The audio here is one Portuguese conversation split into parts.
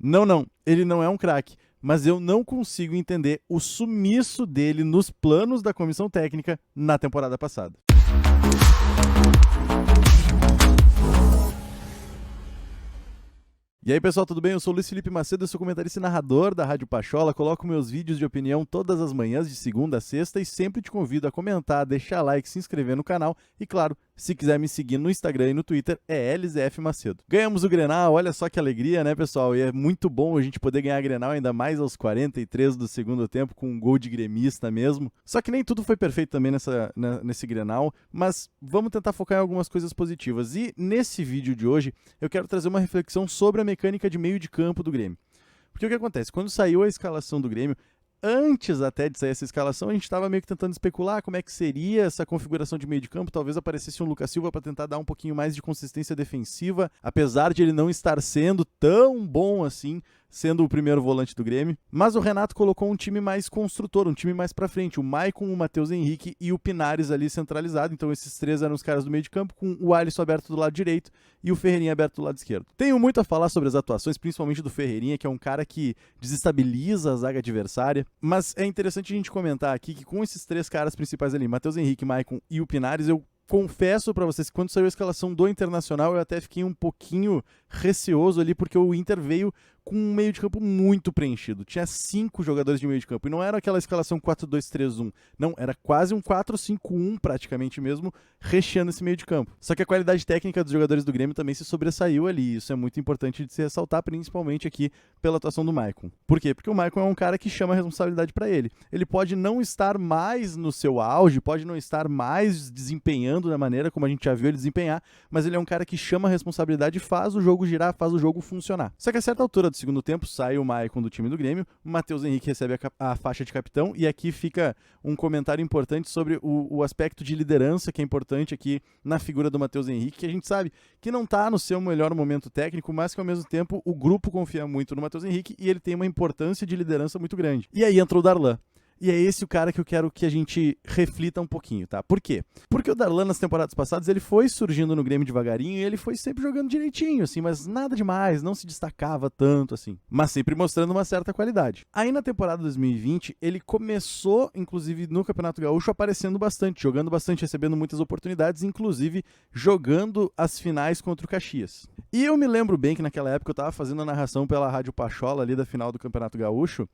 Não, ele não é um craque, mas eu não consigo entender o sumiço dele nos planos da comissão técnica na temporada passada. E aí pessoal, tudo bem? Eu sou o Luiz Felipe Macedo, eu sou comentarista e narrador da Rádio Pachola, coloco meus vídeos de opinião todas as manhãs de segunda a sexta e sempre te convido a comentar, deixar like, se inscrever no canal e claro, se quiser me seguir no Instagram e no Twitter é LZF Macedo. Ganhamos o Grenal, olha só que alegria, né pessoal? E é muito bom a gente poder ganhar Grenal ainda mais aos 43 do segundo tempo com um gol de gremista mesmo. Só que nem tudo foi perfeito também nesse Grenal, mas vamos tentar focar em algumas coisas positivas. E nesse vídeo de hoje eu quero trazer uma reflexão sobre a mecânica de meio de campo do Grêmio. Porque o que acontece? Quando saiu a escalação do Grêmio, antes até de sair essa escalação, a gente estava meio que tentando especular como é que seria essa configuração de meio de campo. Talvez aparecesse um Lucas Silva para tentar dar um pouquinho mais de consistência defensiva, apesar de ele não estar sendo tão bom assim, sendo o primeiro volante do Grêmio. Mas o Renato colocou um time mais construtor, um time mais pra frente. O Maicon, o Matheus Henrique e o Pinares ali centralizado. Então esses três eram os caras do meio de campo, com o Alisson aberto do lado direito e o Ferreirinha aberto do lado esquerdo. Tenho muito a falar sobre as atuações, principalmente do Ferreirinha, que é um cara que desestabiliza a zaga adversária. Mas é interessante a gente comentar aqui que com esses três caras principais ali, Matheus Henrique, Maicon e o Pinares, eu confesso pra vocês que quando saiu a escalação do Internacional eu até fiquei um pouquinho receoso ali, porque o Inter veio com um meio de campo muito preenchido. Tinha 5 jogadores de meio de campo. E não era aquela escalação 4-2-3-1. Não, era quase um 4-5-1 praticamente mesmo, recheando esse meio de campo. Só que a qualidade técnica dos jogadores do Grêmio também se sobressaiu ali. Isso é muito importante de se ressaltar, principalmente aqui pela atuação do Maicon. Por quê? Porque o Maicon é um cara que chama a responsabilidade pra ele. Ele pode não estar mais no seu auge, pode não estar mais desempenhando da maneira como a gente já viu ele desempenhar, mas ele é um cara que chama a responsabilidade e faz o jogo girar, faz o jogo funcionar. Só que a certa altura do segundo tempo sai o Maicon do time do Grêmio, o Matheus Henrique recebe a faixa de capitão e aqui fica um comentário importante sobre o aspecto de liderança que é importante aqui na figura do Matheus Henrique, que a gente sabe que não está no seu melhor momento técnico, mas que ao mesmo tempo o grupo confia muito no Matheus Henrique e ele tem uma importância de liderança muito grande. E aí entra o Darlan. E é esse o cara que eu quero que a gente reflita um pouquinho, tá? Por quê? Porque o Darlan nas temporadas passadas, ele foi surgindo no Grêmio devagarinho e ele foi sempre jogando direitinho, assim, mas nada demais, não se destacava tanto, assim. Mas sempre mostrando uma certa qualidade. Aí na temporada 2020, ele começou, inclusive no Campeonato Gaúcho, aparecendo bastante, jogando bastante, recebendo muitas oportunidades, inclusive jogando as finais contra o Caxias. E eu me lembro bem que naquela época eu tava fazendo a narração pela Rádio Pachola ali da final do Campeonato Gaúcho,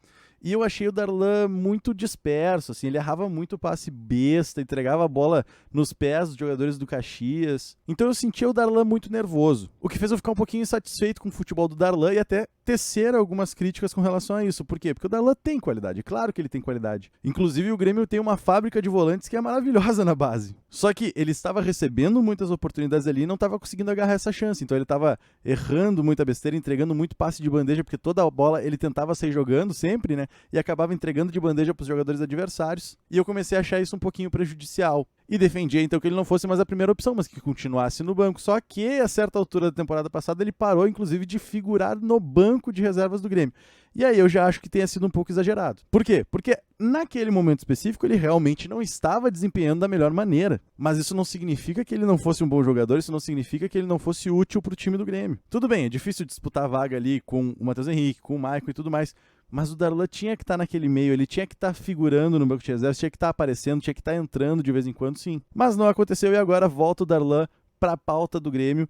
e eu achei o Darlan muito disperso, assim, ele errava muito passe besta, entregava a bola nos pés dos jogadores do Caxias. Então eu sentia o Darlan muito nervoso, o que fez eu ficar um pouquinho insatisfeito com o futebol do Darlan e até tecer algumas críticas com relação a isso. Por quê? Porque o Darlan tem qualidade, claro que ele tem qualidade. Inclusive o Grêmio tem uma fábrica de volantes que é maravilhosa na base. Só que ele estava recebendo muitas oportunidades ali e não estava conseguindo agarrar essa chance. Então ele estava errando muita besteira, entregando muito passe de bandeja, porque toda a bola ele tentava sair jogando sempre, né? E acabava entregando de bandeja para os jogadores adversários. E eu comecei a achar isso um pouquinho prejudicial. E defendia então que ele não fosse mais a primeira opção, mas que continuasse no banco. Só que a certa altura da temporada passada ele parou, inclusive, de figurar no banco de reservas do Grêmio. E aí eu já acho que tenha sido um pouco exagerado. Por quê? Porque naquele momento específico ele realmente não estava desempenhando da melhor maneira. Mas isso não significa que ele não fosse um bom jogador, isso não significa que ele não fosse útil para o time do Grêmio. Tudo bem, é difícil disputar a vaga ali com o Matheus Henrique, com o Maicon e tudo mais. Mas o Darlan tinha que estar naquele meio, ele tinha que estar figurando no banco de reservas, tinha que estar aparecendo, tinha que estar entrando de vez em quando, sim. Mas não aconteceu e agora volta o Darlan para a pauta do Grêmio,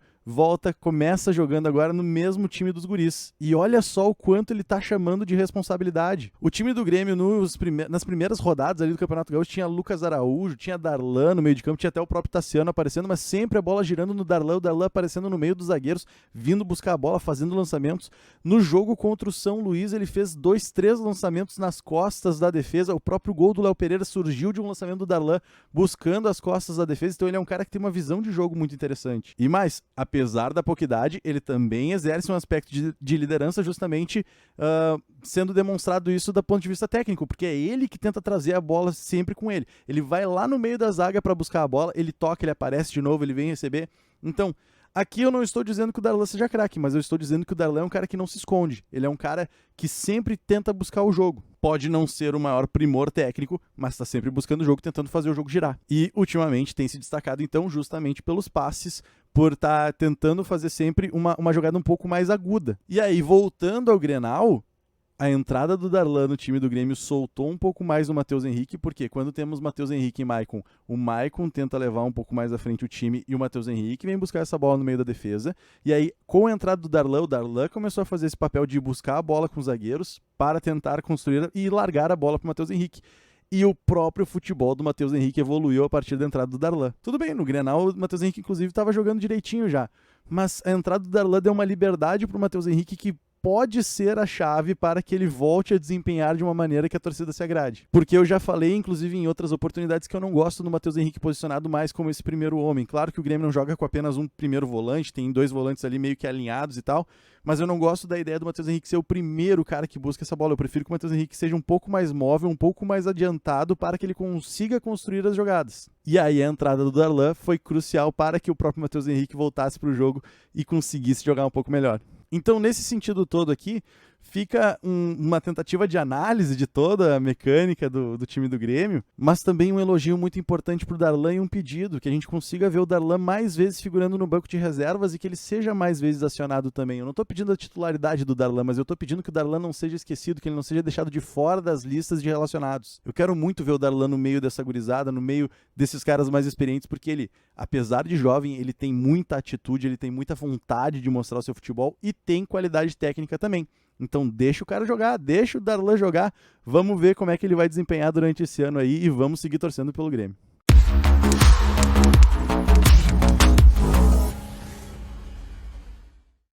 começa jogando agora no mesmo time dos guris. E olha só o quanto ele tá chamando de responsabilidade. O time do Grêmio nas primeiras rodadas ali do Campeonato Gaúcho tinha Lucas Araújo, tinha Darlan no meio de campo, tinha até o próprio Tassiano aparecendo, mas sempre a bola girando no Darlan, o Darlan aparecendo no meio dos zagueiros, vindo buscar a bola, fazendo lançamentos. No jogo contra o São Luís, ele fez 2-3 lançamentos nas costas da defesa. O próprio gol do Léo Pereira surgiu de um lançamento do Darlan, buscando as costas da defesa. Então ele é um cara que tem uma visão de jogo muito interessante. E mais, apesar da pouca idade, ele também exerce um aspecto de liderança, justamente sendo demonstrado isso do ponto de vista técnico, porque é ele que tenta trazer a bola sempre com ele. Ele vai lá no meio da zaga para buscar a bola, ele toca, ele aparece de novo, ele vem receber. Então, Aqui eu não estou dizendo que o Darlan seja craque, mas eu estou dizendo que o Darlan é um cara que não se esconde. Ele é um cara que sempre tenta buscar o jogo. Pode não ser o maior primor técnico, mas está sempre buscando o jogo, tentando fazer o jogo girar. E, ultimamente, tem se destacado, então, justamente pelos passes, por estar tentando fazer sempre uma jogada um pouco mais aguda. E aí, voltando ao Grenal, a entrada do Darlan no time do Grêmio soltou um pouco mais o Matheus Henrique, porque quando temos Matheus Henrique e Maicon, o Maicon tenta levar um pouco mais à frente o time e o Matheus Henrique vem buscar essa bola no meio da defesa. E aí, com a entrada do Darlan, o Darlan começou a fazer esse papel de buscar a bola com os zagueiros para tentar construir e largar a bola para o Matheus Henrique. E o próprio futebol do Matheus Henrique evoluiu a partir da entrada do Darlan. Tudo bem, no Grenal o Matheus Henrique inclusive estava jogando direitinho já, mas a entrada do Darlan deu uma liberdade para o Matheus Henrique que pode ser a chave para que ele volte a desempenhar de uma maneira que a torcida se agrade. Porque eu já falei, inclusive em outras oportunidades, que eu não gosto do Matheus Henrique posicionado mais como esse primeiro homem. Claro que o Grêmio não joga com apenas um primeiro volante, tem 2 volantes ali meio que alinhados e tal, mas eu não gosto da ideia do Matheus Henrique ser o primeiro cara que busca essa bola. Eu prefiro que o Matheus Henrique seja um pouco mais móvel, um pouco mais adiantado para que ele consiga construir as jogadas. E aí a entrada do Darlan foi crucial para que o próprio Matheus Henrique voltasse para o jogo e conseguisse jogar um pouco melhor. Então, nesse sentido todo aqui, fica uma tentativa de análise de toda a mecânica do time do Grêmio, mas também um elogio muito importante para o Darlan e um pedido, que a gente consiga ver o Darlan mais vezes figurando no banco de reservas e que ele seja mais vezes acionado também. Eu não estou pedindo a titularidade do Darlan, mas eu estou pedindo que o Darlan não seja esquecido, que ele não seja deixado de fora das listas de relacionados. Eu quero muito ver o Darlan no meio dessa gurizada, no meio desses caras mais experientes, porque ele, apesar de jovem, ele tem muita atitude, ele tem muita vontade de mostrar o seu futebol e tem qualidade técnica também. Então deixa o cara jogar, deixa o Darlan jogar, vamos ver como é que ele vai desempenhar durante esse ano aí e vamos seguir torcendo pelo Grêmio.